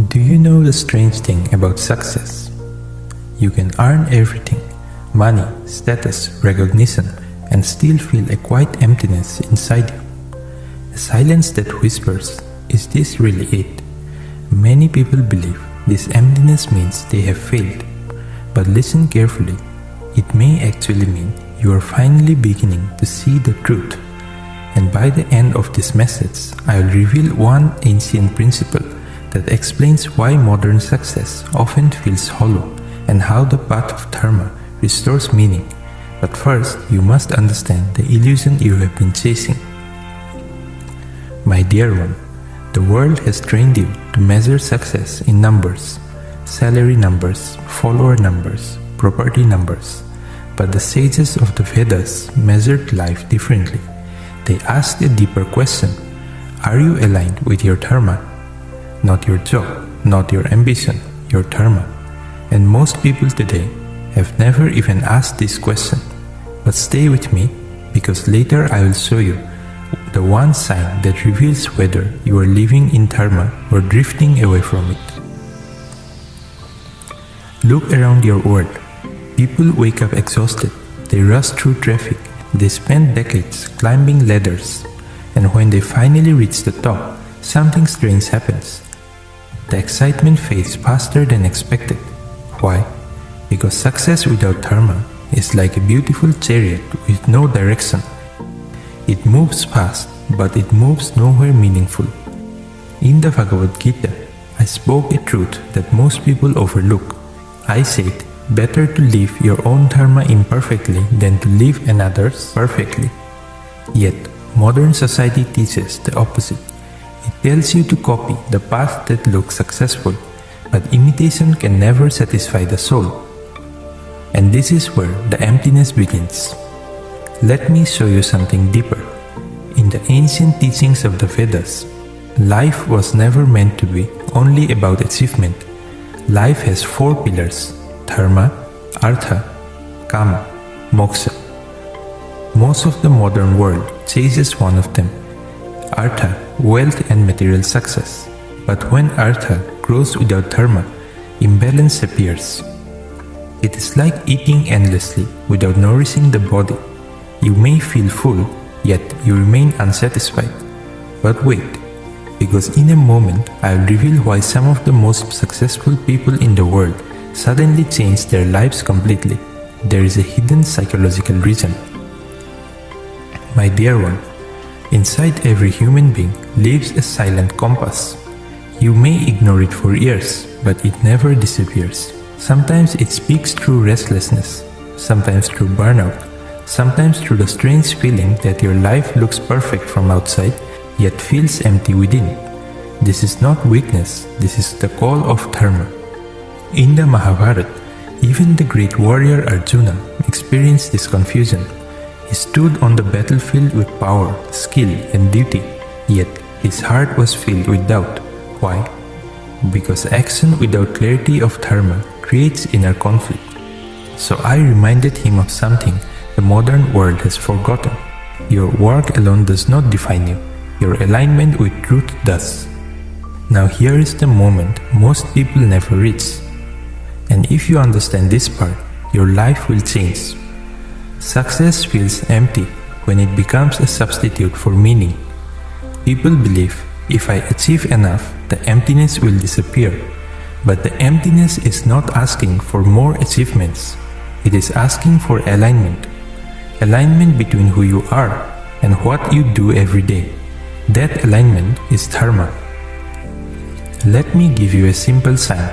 Do you know the strange thing about success? You can earn everything, money, status, recognition, and still feel a quiet emptiness inside you. A silence that whispers, "Is this really it?" Many people believe this emptiness means they have failed. But listen carefully, it may actually mean you are finally beginning to see the truth. And by the end of this message, I will reveal one ancient principle that explains why modern success often feels hollow and how the path of dharma restores meaning. But first, you must understand the illusion you have been chasing. My dear one, the world has trained you to measure success in numbers, salary numbers, follower numbers, property numbers. But the sages of the Vedas measured life differently. They asked a deeper question: are you aligned with your dharma? Not your job, not your ambition, your dharma. And most people today have never even asked this question. But stay with me, because later I will show you the one sign that reveals whether you are living in dharma or drifting away from it. Look around your world. People wake up exhausted. They rush through traffic. They spend decades climbing ladders. And when they finally reach the top, something strange happens. The excitement fades faster than expected. Why? Because success without dharma is like a beautiful chariot with no direction. It moves fast, but it moves nowhere meaningful. In the Bhagavad Gita, I spoke a truth that most people overlook. I said, better to live your own dharma imperfectly than to live another's perfectly. Yet, modern society teaches the opposite. It tells you to copy the path that looks successful, but imitation can never satisfy the soul. And this is where the emptiness begins. Let me show you something deeper. In the ancient teachings of the Vedas, life was never meant to be only about achievement. Life has 4 pillars: dharma, artha, kama, moksha. Most of the modern world chases one of them: artha, wealth and material success. But when artha grows without dharma, imbalance appears. It is like eating endlessly without nourishing the body. You may feel full, yet you remain unsatisfied. But wait, because in a moment I will reveal why some of the most successful people in the world suddenly change their lives completely. There is a hidden psychological reason. My dear one, inside every human being lives a silent compass. You may ignore it for years, but it never disappears. Sometimes it speaks through restlessness, sometimes through burnout, sometimes through the strange feeling that your life looks perfect from outside, yet feels empty within. This is not weakness, this is the call of dharma. In the Mahabharata, even the great warrior Arjuna experienced this confusion. He stood on the battlefield with power, skill, and duty, yet his heart was filled with doubt. Why? Because action without clarity of dharma creates inner conflict. So I reminded him of something the modern world has forgotten. Your work alone does not define you. Your alignment with truth does. Now here is the moment most people never reach. And if you understand this part, your life will change. Success feels empty when it becomes a substitute for meaning. People believe if I achieve enough, the emptiness will disappear. But the emptiness is not asking for more achievements. It is asking for alignment. Alignment between who you are and what you do every day. That alignment is dharma. Let me give you a simple sign.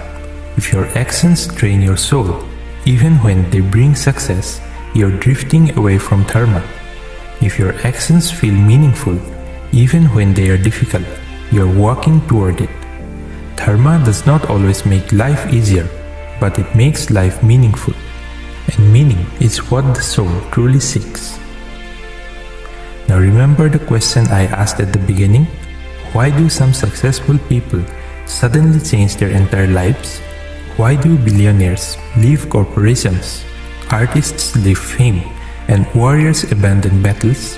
If your actions drain your soul, even when they bring success, you're drifting away from dharma. If your actions feel meaningful, even when they are difficult, you're walking toward it. Dharma does not always make life easier, but it makes life meaningful. And meaning is what the soul truly seeks. Now remember the question I asked at the beginning? Why do some successful people suddenly change their entire lives? Why do billionaires leave corporations, artists leave fame, and warriors abandon battles?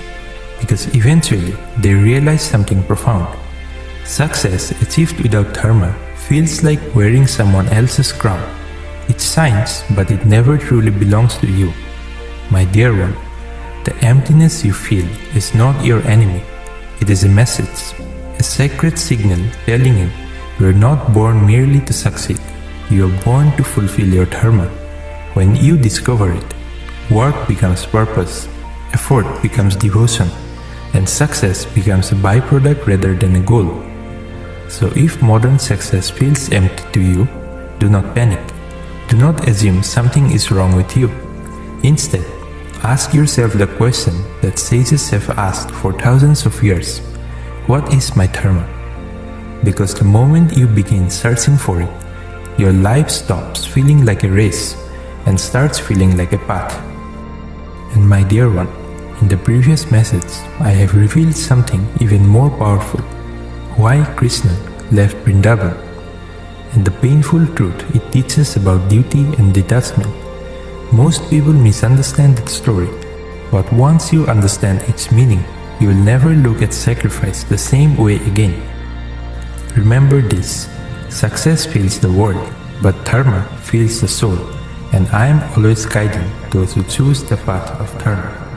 Because eventually they realize something profound. Success achieved without dharma feels like wearing someone else's crown. It shines, but it never truly belongs to you. My dear one, the emptiness you feel is not your enemy. It is a message, a sacred signal telling you are not born merely to succeed. You are born to fulfill your dharma. When you discover it, work becomes purpose, effort becomes devotion, and success becomes a byproduct rather than a goal. So if modern success feels empty to you, do not panic. Do not assume something is wrong with you. Instead, ask yourself the question that sages have asked for thousands of years. What is my dharma? Because the moment you begin searching for it, your life stops feeling like a race and starts feeling like a path. And my dear one, in the previous message, I have revealed something even more powerful. Why Krishna left Vrindavan, and the painful truth it teaches about duty and detachment. Most people misunderstand that story, but once you understand its meaning, you will never look at sacrifice the same way again. Remember this, success fills the world, but dharma fills the soul, and I am always guiding those who choose the path of dharma.